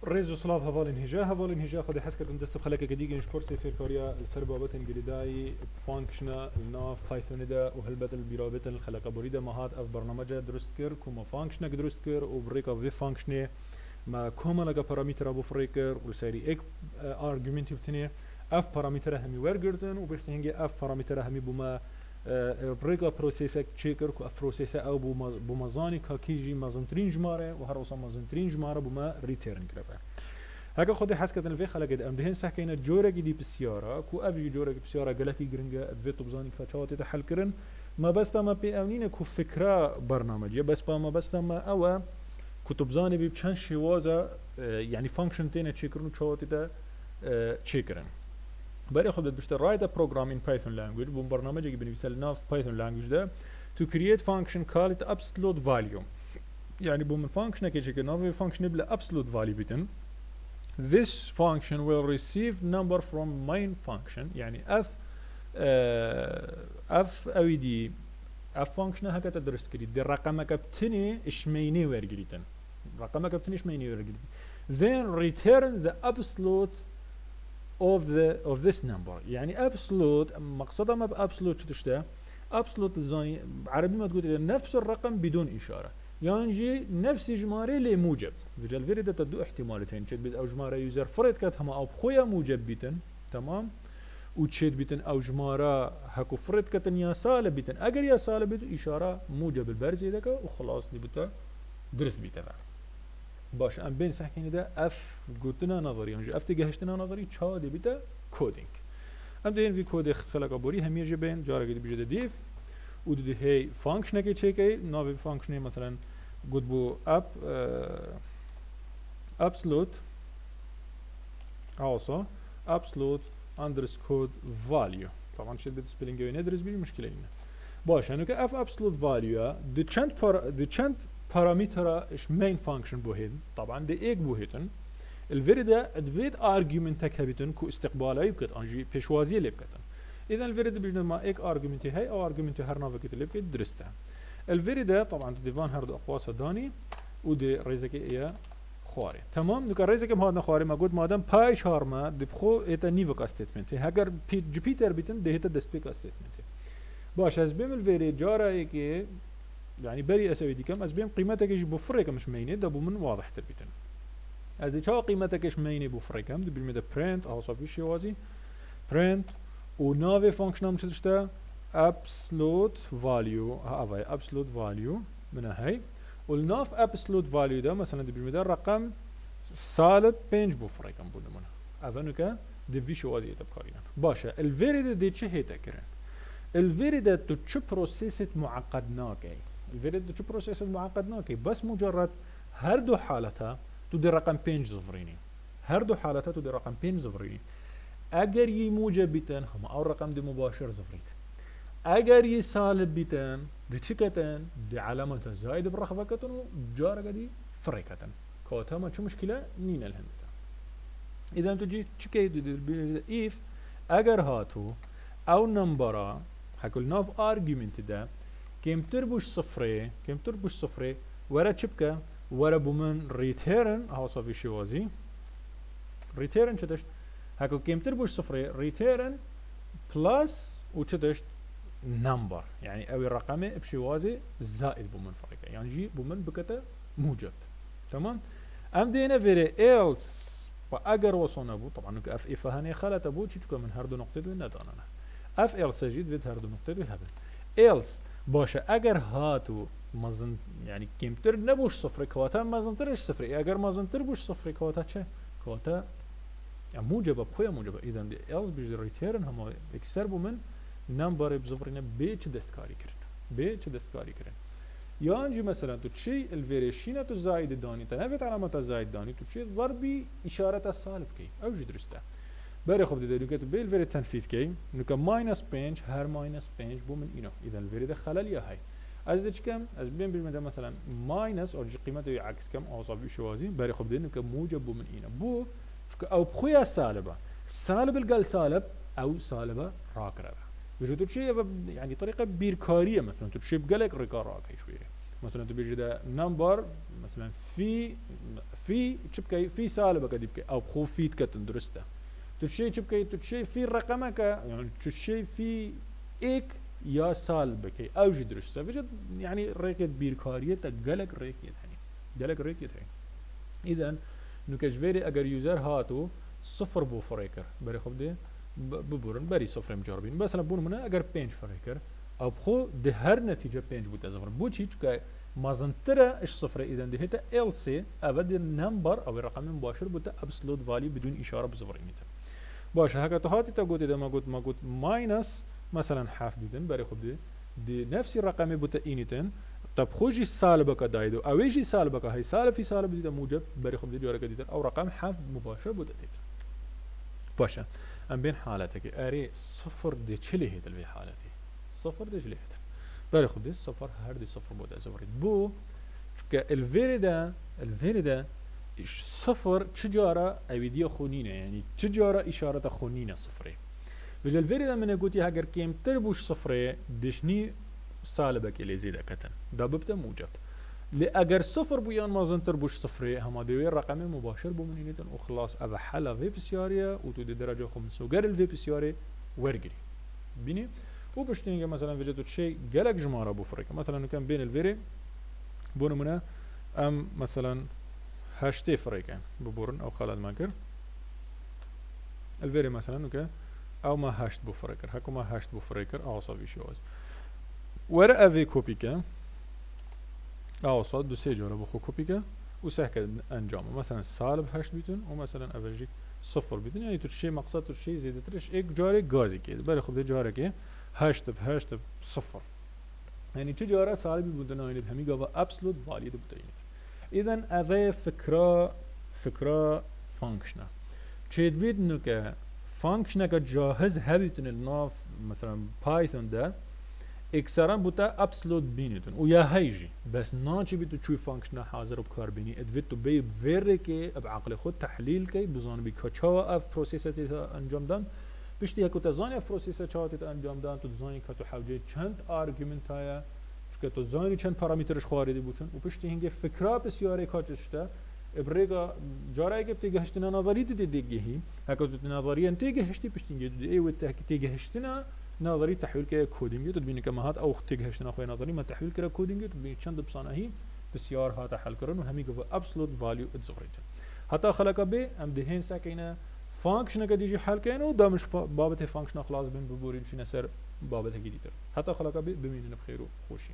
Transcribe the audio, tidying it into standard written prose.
ريزو سلاف هفالين هجا خدي حس كردن دست بخلك كديجي نشكر سفير كوريا السربابة انجليداي فانكشنا الناف بايثون دا وهلبت البيرابت الخلق بريدة مهات اف برنامج درست كر كوما فانكشنا درست كر وبريكا في فانكشنه ما كوما لقى بارامتر ابو فريكر وسيري اك ارجيومنت بتني اف بارامتر همي ورجردن وبيشت هنجي اف بارامتر همي بما بريكا بروسيسك تشيكر كو اف بروسيس او بمزاني كاكيجي مازنترين جماره وهروسا مازنترين جماره بما ريتيرن كرفه هكا خدي حسكتن في خلق ام دهن سحكينا جورك دي بسياره كو افجي جورك بسياره غلكي جرينجا في طبزاني كاتشوات تحل كرن ما بس ما بي امنين كو فكره برنامجيه بس ما بس ما او كتب زاني بيبشان شوازا يعني فانكشن تينا تشيكرن تشوات تشيكرن برای خود بشته write a program in Python language بون برنامجی که بنویسه ناف Python language ده to create function call it absolute value يعني بون function که ناف function بلا absolute value بیتن this function will receive number from main function يعني f او دي f function هكذا تدرس كري دي رقمك بتني اشميني ورگریتن رقمك بتني اشميني ورگریتن then return the absolute of this number يعني absolute مقصدها ما بابسولوت شو تشتى absolute زاني عربي ما تقول نفس الرقم بدون اشاره يعني نفس جماره لي موجب رجال فريده تدو احتمالتين تشد بيت او جماره يوزر فريد كات هما او بخويا موجب بيتن تمام وتشد بيتن او جماره هكو فريد كاتن يا سالب بيتن اگر يا سالب بيتو اشاره موجب البرزي دكا وخلاص نبتا درس بيتن باش ام بين سحكيني ده اف قلتنا نظري يعني اف تجهشتنا نظري تشا دي بيتا كودينج ام دين في كود خلق ابوري هم يجي بين جاره قد بيجي ديف ودي هي فانكشن كي تشيكي نوفي فانكشن مثلا قد بو اب absolute also absolute underscore value طبعا شد بالسبيلنج ندرس بيه مشكله لنا باش انه كاف absolute value دي تشانت بارامتر اش مين فانكشن بوهيد طبعا دي ايك بوهيتن الفيريدا ادفيد ارجيومنت تكبتن كو استقباله يبكت انجي بيشوازي لبكتن اذا الفيريدا بيجن ما ايك ارجيومنت هي او ارجيومنت هر نافكت لبكت درسته الفيريدا طبعا ديفان هرد اقواس داني ودي ريزكي ايا خواري تمام نو ريزكي مهادنا خواري ما قد مادام باي شارما دبخو ايتا نيفك ستيتمنت هاگر جوبيتر بيتن ده هيتا دسبيك ستيتمنت باش از بيم الفيري جارا ايكي يعني بري اسوي دي كم از بيم قيمتك ايش بفرق مش مينه ده بمن واضح تربيتن از دي شو قيمتك ايش مينه بفرق كم دي بيجمد print او صافي شوازي print ونافي فانكشن مش تشتا absolute value هاي absolute value من هاي والناف absolute value ده مثلا دي بيجمد رقم سالب 5 بفرق كم بده من افنوكا دي في شوازي تبقارينا باشا الفيري دي چه هيتا كرن الفيري ده تو چه بروسيس معقد ناكي الفيري ده چه بروسيس معقد ناكي بس مجرد هر دو حالتها تو دي رقم 5 صفريني هر دو حالتها تو دي رقم 5 صفريني اگر يي موجب بيتن هم او رقم دي مباشر صفريت اگر يي سالب بيتن دي چكتن دي علامة زائد برخفكتن و جارة دي فريكتن كوتا ما چه مشكلة نين الهندتا اذا تجي چكي دي ايف اگر هاتو او نمبرا هكل ناف ارجيومنت ده كمتر بوش صفري ورا چبكه ورا بومن ريتيرن او صافي شوازي ريتيرن چتش هكو كمتر بوش صفري ريتيرن بلس وچتش نمبر يعني او الرقم بشوازي زائد بومن فريقه يعني جي بومن بكته موجب تمام ام دينا فيري else واگر وصلنا بو طبعا اف اف هاني خلت ابو چيچكو من هر دو نقطه دو نداننا اف else جيد فيت هر دو نقطه دو هبن else باشه اگر هاتو مازن يعني كمتر نبوش صفر كواتا مازنترش صفر اگر مازنتر بوش صفر كواتا چه كواتا يعني موجبه بخويا موجبه اذا دي else بيجي ريتيرن هم اكسر بو من نمبر بصفرنا بيچ دستكاري كرن يعني مثلا تو شيء الفيريشينا تو زائد داني تنفت علامه زائد داني تو شيء ضربي اشاره سالب كي او جدرسته بري خب دي دوكت بيل فيري تنفيذ كي نوكا ماينس بينج هر ماينس بينج بو من اينو اذا الفيري ده خلل يا هاي از ديش كم از بين بيجمد مثلا ماينس او قيمته يعكس كم او صافي شوازي بري خب دي نوكا موجب بو من اينو بو او بخويا سالبه سالب القل سالب او سالبه راكره بيجي شيء يعني طريقه بيركاريه مثلا تشي بقلك ريكار راكي شويه مثلا تبيجي ده نمبر مثلا في تشبكي في سالبه قد يبكي او خو في تكتن درسته تشي تشبكي تشي في رقمك يعني تشي في ايك يا سالبه او جي درسته فجد يعني ريكت بيركاريه تقلق ريكت يعني قلق ريكت يعني اذا نكجفيري اگر يوزر هاتو صفر بو فريكر بري خب دي ببورن بري صفر مجربين مثلا بون منا اگر 5 فريكر او بخو ده هر نتيجه 5 بو تزفر بو چي چكا مازنتره اش صفر اذا ده هتا ال سي ابد النمبر او الرقم المباشر بو ابسولوت فاليو بدون اشاره بصفر يميته باش هكا تو هاتي تا قلت اذا ما قلت ماينس مثلا حاف ديتن بري خب دي نفس الرقم بو تاينيتن طب خوجي سالبه كدايدو او يجي سالبه هي سالب في سالب دي موجب بري خب دي جوره كديتر او رقم حاف مباشر بو تايتر باشا ام بين حالتك اري صفر دي چلي هيت في حالتي صفر دي چلي هيت بري خب دي صفر هر دي صفر بو تزوريد بو چونك الفيريدا صفر تجاره ايديا خونينه يعني تجاره اشاره خونينه صفري وجه الفيريدا من قلتي هاجر كيم تربوش صفري دشني سالبك اللي زيدا كتن دا ببتا موجب لأجر صفر بيان مازن تربوش صفري هما دوي الرقم مباشر بمنينيتن وخلاص أبا حلا في بسيارية وتو دي درجة خمس وغير الفي بسياري ورقري بيني وبشتينجا مثلا فيجتو شيء جالك جمارة بفرق مثلا كان بين الفيري بونمنا ام مثلا هاشتي فريقين ببورن او خالد ماكر الفيري مثلا اوكي او ما هاشت بفريكر هكو ما هاشت بفريكر او صافي شوز ورا افي كوبيكا او صاد دو سي جوره بخو كوبيكا وسهك انجام مثلا سالب هاشت بيتون ومثلا افجي صفر بيتون يعني تشي مقصد تشي زيادة ترش ايك جاري غازي كده بالي خب ده جاره كده هاشت صفر يعني چه جاره سالبي بودن آينه همي قابا ابسلوت فاليد بودن اذن افي فكرة فانكشنه تشيد بيد انه که فانكشنه که جاهز هبيتون الناف مثلا بايثون ده اكسرا بوتا ابسلوت بينيتون ويا هيجي بس ناچي بيتو تشوي فانكشنه حاضر بكار بيني ادفيتو بي فيري كي بعقل خود تحليل كي بزان بي كچا اف بروسيساتي انجام دان بشتي هكو تزاني اف بروسيساتي انجام دان تو تزاني كتو حوجه چند ارگومنت هيا چون تو زاني چند پارامترش خارجي بوتن وبشتي هنگه فكره بسياره كاچشتا ابريغا جارا اگه بتيجي هشتنا نظري دي ديجي هكو نظري انت تيجي هشتي بشتي دي اي وت تيجي هشتنا نظري تحويل كده كودينج تبين كما هات او تيجي هشتنا خويا نظري ما تحويل كده كودينج تبين چند بصانه بسيار هات حل كرن وهمي جو ابسولوت فاليو اتزوريت حتى خلق به ام دهين ساكينه فانكشن قد يجي حل كانه ده مش بابته فانكشن خلاص بين ببوري مش نسر بابته جديد حتى خلق به بمين بخير وخوشي